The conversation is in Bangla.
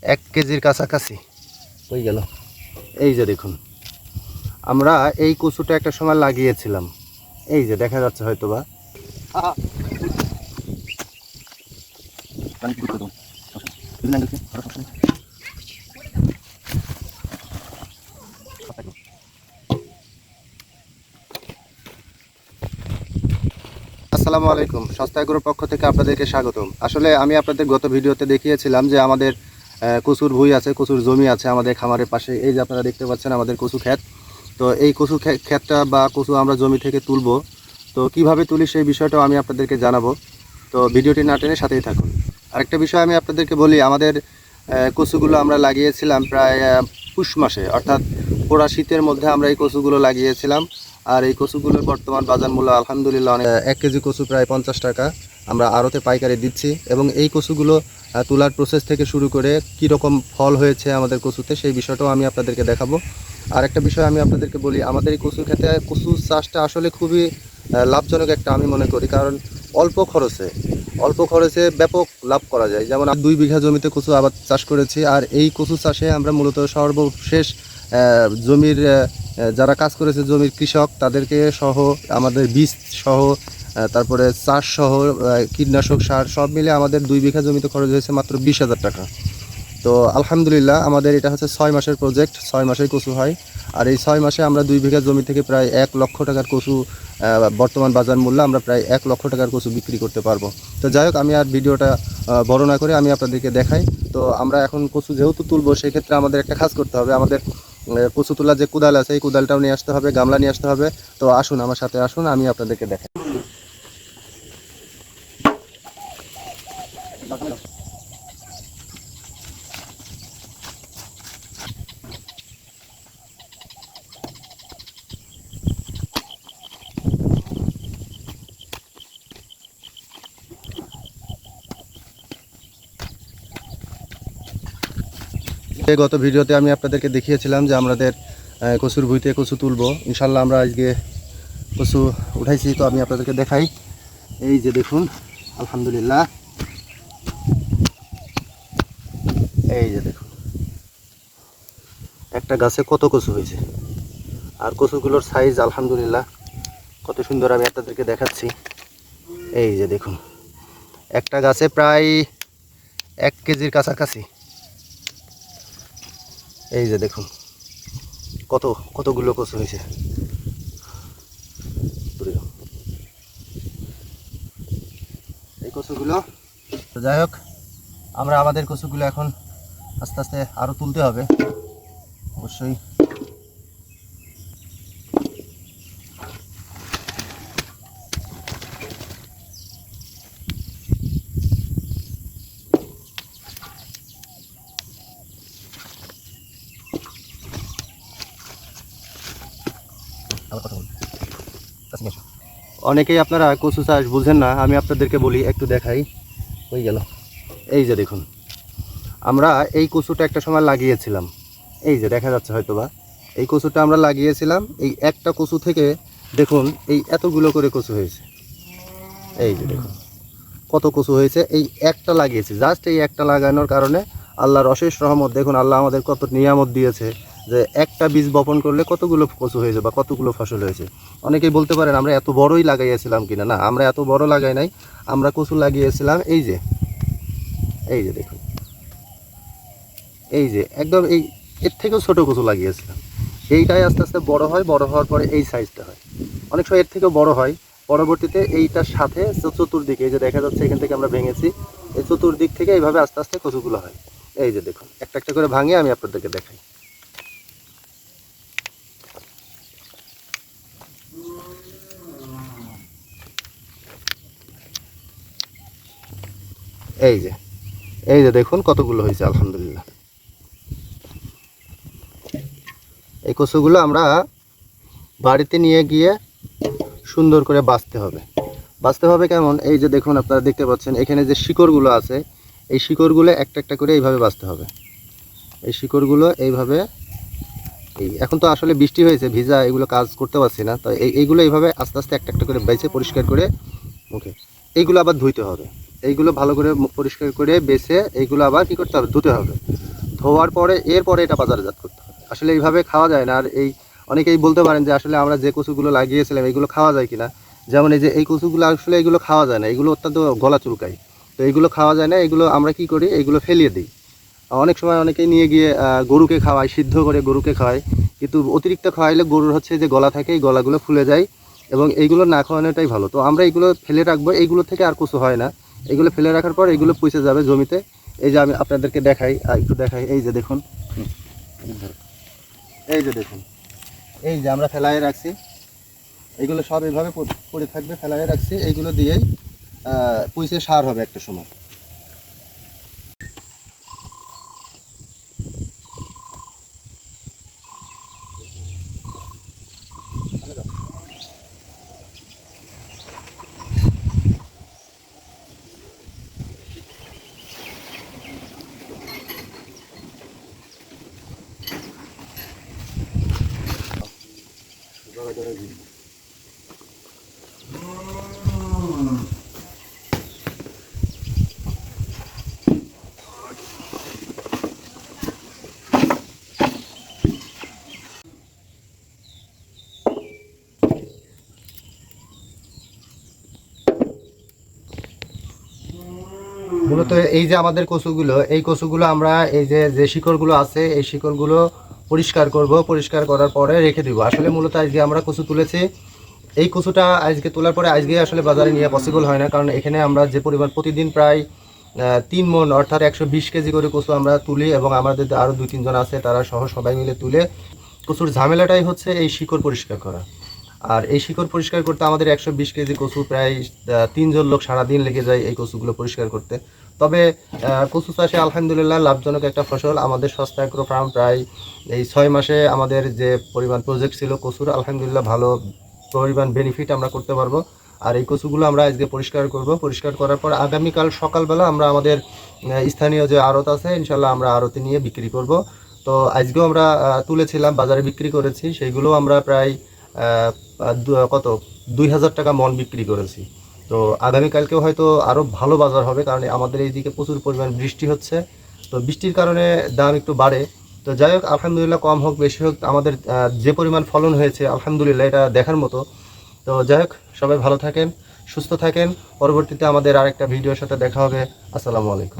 1 কেজির কাছাকাছি হয়ে গেল। এই যে দেখুন, আমরা এই কচুটা একটা সময় লাগিয়েছিলাম, এই যে দেখা যাচ্ছে হয়তো বা। আসসালামু আলাইকুম, সস্তা এগ্রোর পক্ষ থেকে আপনাদেরকে স্বাগতম। আসলে আমি আপনাদের গত ভিডিওতে দেখিয়েছিলাম যে আমাদের কচুর ভুঁই আছে, কচুর জমি আছে আমাদের খামারের পাশে। এই যে আপনারা দেখতে পাচ্ছেন আমাদের কচু ক্ষেত। তো এই কচু ক্ষেতটা বা কচু আমরা জমি থেকে তুলব, তো কিভাবে তুলি সেই বিষয়টাও আমি আপনাদেরকে জানাবো। তো ভিডিওটি না টেনে সাথেই থাকুন। আরেকটা বিষয় আমি আপনাদেরকে বলি, আমাদের কচুগুলো আমরা লাগিয়েছিলাম প্রায় পুষ মাসে, অর্থাৎ পুরা শীতের মধ্যে আমরা এই কচুগুলো লাগিয়েছিলাম। আর এই কচুগুলোর বর্তমান বাজার মূল্য আলহামদুলিল্লাহ অনেক। 1 কেজি কচু প্রায় 50 টাকা আমরা আড়তে পাইকারি দিচ্ছি। এবং এই কচুগুলো তোলার প্রসেস থেকে শুরু করে কি রকম ফল হয়েছে আমাদের কচুতে সেই বিষয়টাও আমি আপনাদেরকে দেখাবো। আর একটা বিষয় আমি আপনাদেরকে বলি, আমাদের এই কচু খেতে কচু চাষটা আসলে খুবই লাভজনক একটা আমি মনে করি, কারণ অল্প খরচে ব্যাপক লাভ করা যায়। যেমন 2 বিঘা জমিতে কচু আবাদ চাষ করেছি, আর এই কচু চাষে আমরা মূলত সর্বশেষ জমির যারা কাজ করেছে জমির কৃষক তাদেরকে সহ, আমাদের বীজ সহ, তারপরে চাষ সহ, কীটনাশক সার সব মিলে আমাদের 2 বিঘা জমিতে খরচ হয়েছে মাত্র 20,000 টাকা। তো আলহামদুলিল্লাহ আমাদের এটা হচ্ছে 6 মাসের প্রজেক্ট, 6 মাসেই কচু হয়। আর এই 6 মাসে আমরা 2 বিঘা জমি থেকে প্রায় 1 লক্ষ টাকার কচু, বর্তমান বাজার মূল্য আমরা প্রায় 1 লক্ষ টাকার কচু বিক্রি করতে পারবো। তো যাই হোক, আমি আর ভিডিওটা বড় না করে আমি আপনাদেরকে দেখাই। তো আমরা এখন কচু যেহেতু তুলবো, সেক্ষেত্রে আমাদের একটা কাজ করতে হবে। আমাদের কচু তোলার যে কুদাল আছে এই কুদালটাও নিয়ে আসতে হবে, গামলা নিয়ে আসতে হবে। তো আসুন আমার সাথে আসুন, আমি আপনাদেরকে দেখাই। গত ভিডিওতে আমি আপনাদেরকে দেখিয়েছিলাম যে আমাদের কচুর ভুঁইতে কচু তুলবো। ইনশাল্লাহ আমরা আজকে কচু উঠাইছি, তো আমি আপনাদেরকে দেখাই। এই যে দেখুন, আলহামদুলিল্লাহ, এই যে দেখুন একটা গাছে কত কচু হয়েছে। আর কচুগুলোর সাইজ আলহামদুলিল্লাহ কত সুন্দর, আমি আপনাদেরকে দেখাচ্ছি। এই যে দেখুন, একটা গাছে প্রায় 1 কেজির কাছাকাছি। এই যে দেখুন কতগুলো কচু হয়েছে। এই কচুগুলো, যাই হোক, আমরা আমাদের কচুগুলো এখন আস্তে আস্তে আরও তুলতে হবে অবশ্যই। অনেকেই আপনারা কচু চাষ বুঝেন না, আমি আপনাদেরকে বলি, একটু দেখাই। হয়ে গেল। এই যে দেখুন, আমরা এই কচুটা একটা সময় লাগিয়েছিলাম, এই যে দেখা যাচ্ছে হয়তো বা। এই কচুটা আমরা লাগিয়েছিলাম, এই একটা কচু থেকে দেখুন এই এতগুলো করে কচু হয়েছে। এই যে দেখুন কত কচু হয়েছে, এই একটা লাগিয়েছি, জাস্ট এই একটা লাগানোর কারণে আল্লাহর অশেষ রহমত। দেখুন আল্লাহ আমাদের কত নিয়ামত দিয়েছে, যে একটা বীজ বপন করলে কতগুলো কচু হয়েছে বা কতগুলো ফসল হয়েছে। অনেকেই বলতে পারেন আমরা এত বড়ই লাগাইয়েছিলাম কিনা। না, আমরা এত বড় লাগাই নাই, আমরা কচু লাগিয়েছিলাম এই যে, এই যে দেখুন, এই যে একদম এই এর থেকেও ছোটো কচু লাগিয়েছিলাম। এইটাই আস্তে আস্তে বড় হয়, বড় হওয়ার পরে এই সাইজটা হয়, অনেক সময় এর থেকেও বড় হয়। পরবর্তীতে এইটার সাথে চতুর্দিকে, এই যে দেখা যাচ্ছে এখান থেকে আমরা ভেঙেছি, এই চতুর্দিক থেকে এইভাবে আস্তে আস্তে কচুগুলো হয়। এই যে দেখুন, একটা একটা করে ভাঙে আমি আপনাদেরকে দেখাই। এই যে, এই যে দেখুন কতগুলো হয়েছে আলহামদুলিল্লাহ। এই কচুগুলো আমরা বাড়িতে নিয়ে গিয়ে সুন্দর করে বাছতে হবে। বাছতে হবে কেমন, এই যে দেখুন আপনারা দেখতে পাচ্ছেন এখানে যে শিকড়গুলো আছে, এই শিকড়গুলো একটা একটা করে এইভাবে বাছতে হবে। এই শিকড়গুলো এইভাবে, এই এখন তো আসলে বৃষ্টি হয়েছে, ভিজা, এগুলো কাজ করতে পারছি না, তো এইগুলো এইভাবে আস্তে আস্তে একটা একটা করে বেছে পরিষ্কার করে মুখে, এইগুলো আবার ধুইতে হবে। এইগুলো ভালো করে পরিষ্কার করে বেছে এইগুলো আবার কী করতে হবে, ধুতে হবে। ধোয়ার পরে এরপরে এটা বাজারজাত করতে হবে। আসলে এইভাবে খাওয়া যায় না। আর এই অনেকেই বলতে পারেন যে আসলে আমরা যে কচুগুলো লাগিয়েছিলাম এগুলো খাওয়া যায় কিনা। যেমন এই যে এই কচুগুলো আসলে এগুলো খাওয়া যায় না, এগুলো অত্যন্ত গলা চুলকায়। তো এগুলো খাওয়া যায় না, এগুলো আমরা কি করি, এগুলো ফেলিয়ে দিই। অনেক সময় অনেকেই নিয়ে গিয়ে গরুকে খাওয়ায়, সিদ্ধ করে গরুকে খাওয়ায়, কিন্তু অতিরিক্ত খাওয়াইলে গরুর হচ্ছে যে গলা থাকে, এই গলাগুলো ফুলে যায় এবং এইগুলো না খাওয়ানোটাই ভালো। তো আমরা এইগুলো ফেলে রাখবো, এইগুলো থেকে আর কিছু হয় না। এগুলো ফেলে রাখার পর এগুলো পচে যাবে জমিতে। এই যে আমি আপনাদেরকে দেখাই, একটু দেখাই, এই যে দেখুন, এই যে দেখুন, এই যে আমরা ফেলাইয়ে রাখছি, এইগুলো সব এইভাবে পড়ে থাকবে, ফেলাইয়ে রাখছি, এইগুলো দিয়েই পুঁইছে সার হবে একটা সময়। মূলত এই যে আমাদের কচুগুলো, এই কচুগুলো আমরা এই যে যে শিকড়গুলো আছে এই শিকড়গুলো পরিষ্কার করব, পরিষ্কার করার পরে রেখে দিব। আসলে মূলত আজকে আমরা কচু তুলেছি, এই কচুটা আজকে তোলার পরে আজকে আসলে বাজারে নিয়ে পসিবল হয় না, কারণ এখানে আমরা যে পরিমাণ প্রতিদিন প্রায় 3 মণ অর্থাৎ 120 কেজি করে কচু আমরা তুলি এবং আমাদের আরও 2-3 জন আছে তারা সহ সবাই মিলে তুলে। কচুর ঝামেলাটাই হচ্ছে এই শিকড় পরিষ্কার করা। আর এই শিকড় পরিষ্কার করতে আমাদের 120 কেজি কচু প্রায় 3 জন লোক সারাদিন লেগে যায় এই কচুগুলো পরিষ্কার করতে। তবে কচু চাষে আলহামদুলিল্লাহ লাভজনক একটা ফসল। আমাদের সস্তা অ্যাগ্রো ফার্ম প্রায় এই 6 মাসে আমাদের যে পরিমাণ প্রজেক্ট ছিল কচুর, আলহামদুলিল্লাহ ভালো পরিমাণ বেনিফিট আমরা করতে পারবো। আর এই কচুগুলো আমরা আজকে পরিষ্কার করব, পরিষ্কার করার পর আগামীকাল সকালবেলা আমরা আমাদের স্থানীয় যে আড়ত আছে ইনশাল্লাহ আমরা আড়তে নিয়ে বিক্রি করব। তো আজকেও আমরা তুলেছিলাম, বাজারে বিক্রি করেছি, সেইগুলো আমরা প্রায় কত 2000 টাকা মন বিক্রি করেছি। তো আগামীকালকেও হয়তো আরও ভালো বাজার হবে, কারণ আমাদের এইদিকে প্রচুর পরিমাণ বৃষ্টি হচ্ছে। তো বৃষ্টির কারণে দাম একটু বাড়ে। তো যাই হোক, আলহামদুলিল্লাহ কম হোক বেশি হোক আমাদের যে পরিমাণ ফলন হয়েছে আলহামদুলিল্লাহ এটা দেখার মতো। তো যাই হোক, সবাই ভালো থাকেন, সুস্থ থাকেন। পরবর্তীতে আমাদের আরেকটা ভিডিওর সাথে দেখা হবে। আসসালামু আলাইকুম।